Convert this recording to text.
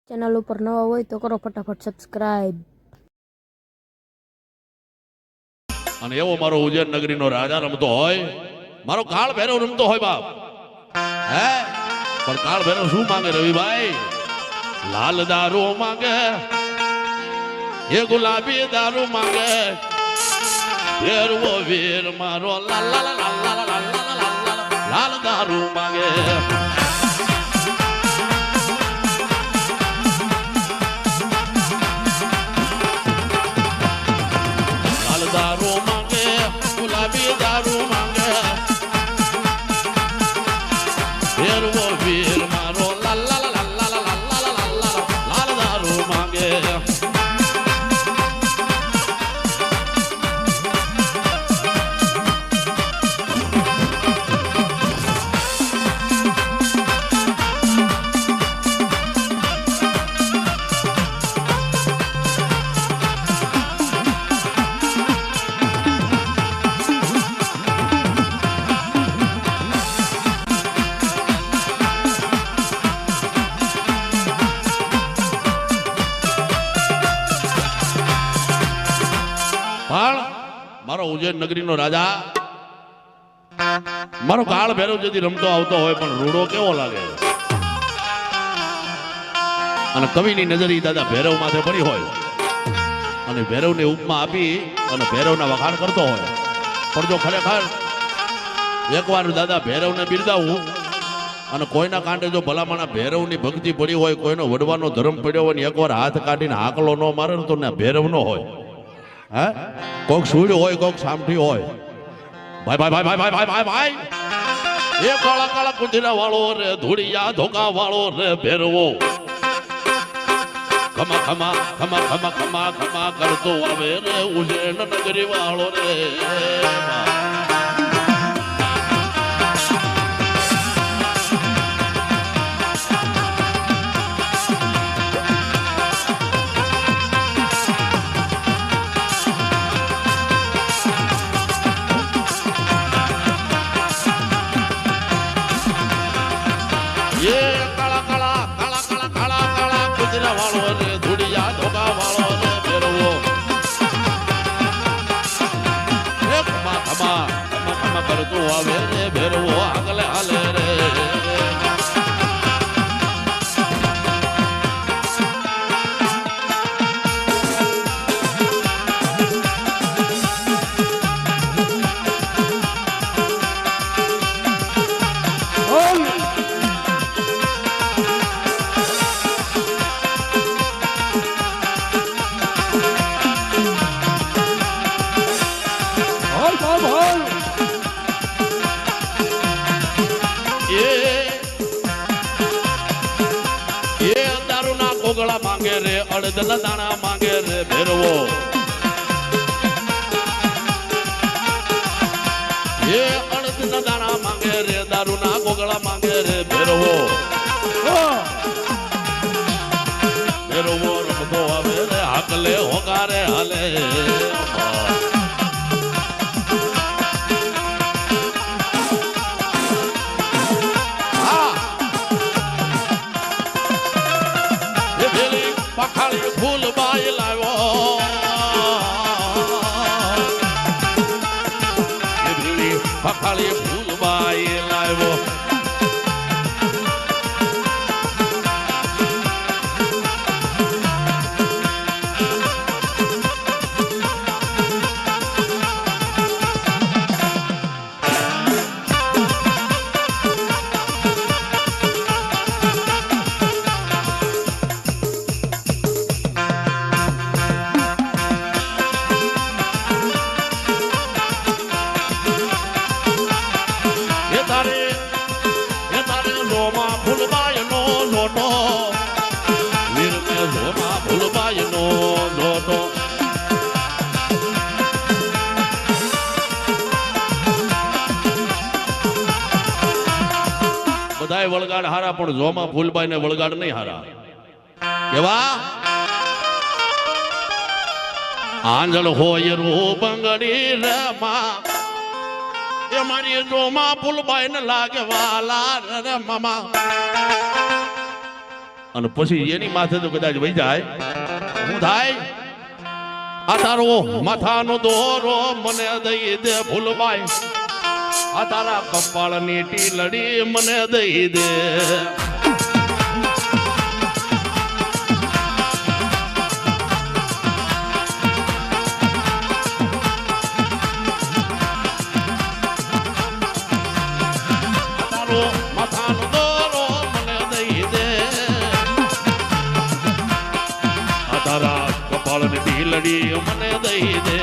Channel ઉપર નવા હોય તો કરો ફટાફટ સબસ્ક્રાઇબ. અને એવો મારો ઉજ્જૈન નગરીનો રાજા રમતો હોય, મારો કાળ ભૈરવ રમતો હોય બાપ. હે પણ કાળ ભૈરવ શું માંગે રવિભાઈ? લાલ દારૂ માંગે, એ ગુલાબી દારૂ માંગે, ભેરવો વીર મારો લાલ લાલ લાલ લાલ લાલ લાલ દારૂ માંગે. દારૂ માંગે, ગુલાબી દારૂ માંગે, ભેરવો વીર મારો લાલ લાલ લાલ લાલ લાલ લાલ લાલ દારૂ માંગે. પણ મારો ઉજ્જૈન નગરીનો રાજા, મારો કાળ ભૈરવ જેથી રમતો આવતો હોય પણ રૂડો કેવો લાગે. અને કવિની નજર ઈ દાદા ભૈરવ માથે પડી હોય અને ભૈરવને ઉપમા આપી અને ભૈરવના વખાણ કરતો હોય. પણ જો ખરેખર એકવાર દાદા ભૈરવને બિરદાવું અને કોઈના કાંઠે જો ભલામણા ભૈરવની ભક્તિ પડી હોય, કોઈનો વડવાનો ધર્મ પડ્યો હોય ને એકવાર હાથ કાઢીને હાકલો ન મારે ને તો ને ભૈરવ ન હોય. હે કોક સૂર્ય હોય, કોક સામઠી હોય. ભાઈ ભાઈ ભાઈ ભાઈ ભાઈ ભાઈ ભાઈ એ કાળા કાળા કુંજરા વાળો રે, ધૂળિયા ધોકા વાળો રે ભેરવો ખમા ખમા ખમા ખમા ખમા ખમા કરતો આવે રે ઉજ્જૈન નગરી વાળો રે. ये काला काला काला काला काला काला कुजरा वालो रे, धुड़िया धोका वालो रे भैरवो ए खमा खमा खमा खमा करतो आवे रे भैरवो આગલે હાલે રે. ગોગળા માંગે રે, અડદના દાણા માંગે રે ભેરવો. એ અડદના દાણા માંગે રે, દારૂના ગોગળા માંગે રે ભેરવો. ભેરવો રમતો આવે રે, હાકલે હોકારે હાલે. પખાળી ફૂલ બાઈ લાવ્યો, પખાળી ફૂલ બાઈ લાવ્યો. બધાય વળગાડ હારા પણ જોમા ફૂલબાઈ ને વળગાડ નહીં હારા. કેવા આંજળ હોય રૂપંગડી રે માં, એ મારી જોમા ફૂલબાઈ ને લાગે વાલા રે મામા. અને પછી એની માથે તો કદાચ વહી જાય શું થાય આ તારો માથાનો દોરો મને દઈ દે ભૂલભાઈ આ તારા કપાળની ટીલડી મને દઈ દે તારો માથાનો દોરો મને દઈ દે આ તારા કપાળની ટીલડી મને દઈ દે